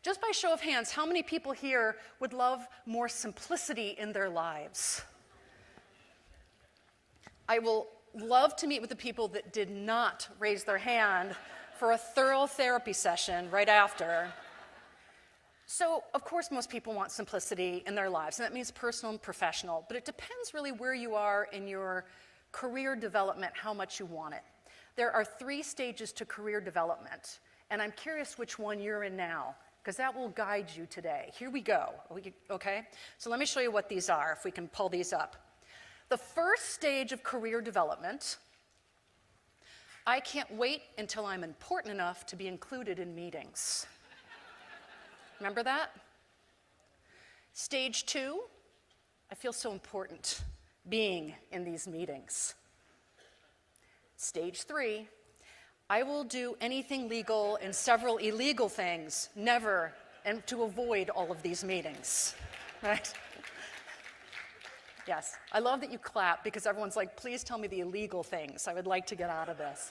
Just by show of hands, how many people here would love more simplicity in their lives? I will love to meet with the people that did not raise their hand for a thorough therapy session right after. So, of course, most people want simplicity in their lives, and that means personal and professional, but it depends really where you are in your career development, how much you want it. There are 3 stages to career development, and I'm curious which one you're in now, because that will guide you today. Here we go, okay? So let me show you what these are, if we can pull these up. The first stage of career development, I can't wait until I'm important enough to be included in meetings. Remember that? Stage 2, I feel so important being in these meetings. Stage 3, I will do anything legal and several illegal things, never, and to avoid all of these meetings, right? Yes, I love that you clap because everyone's like, please tell me the illegal things. I would like to get out of this.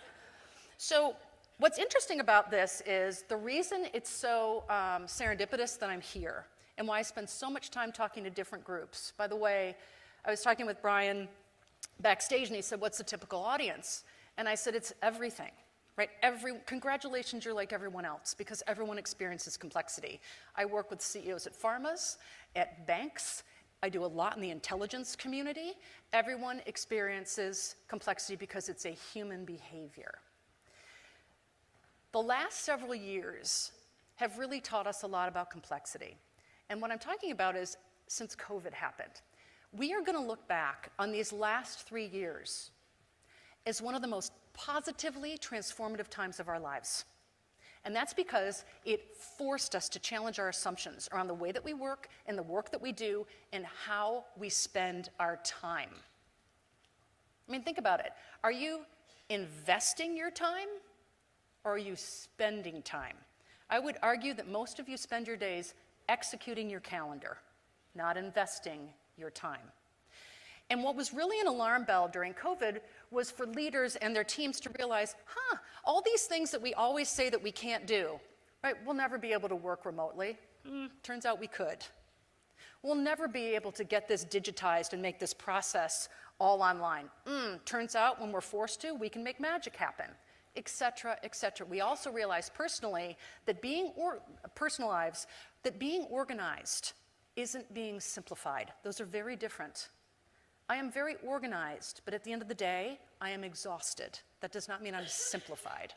So what's interesting about this is the reason it's so serendipitous that I'm here and why I spend so much time talking to different groups. By the way, I was talking with Brian backstage and he said, what's the typical audience? And I said, it's everything, right? Congratulations, you're like everyone else because everyone experiences complexity. I work with CEOs at pharmas, at banks. I do a lot in the intelligence community. Everyone experiences complexity because it's a human behavior. The last several years have really taught us a lot about complexity. And what I'm talking about is since COVID happened. We are going to look back on these last 3 years as one of the most positively transformative times of our lives. And that's because it forced us to challenge our assumptions around the way that we work and the work that we do and how we spend our time. I mean, think about it. Are you investing your time or are you spending time? I would argue that most of you spend your days executing your calendar, not investing your time. And what was really an alarm bell during COVID was for leaders and their teams to realize, all these things that we always say that we can't do, right? We'll never be able to work remotely. Turns out we could. We'll never be able to get this digitized and make this process all online. Turns out when we're forced to, we can make magic happen, et cetera, et cetera. We also realize personally that being organized isn't being simplified. Those are very different. I am very organized, but at the end of the day, I am exhausted. That does not mean I'm simplified.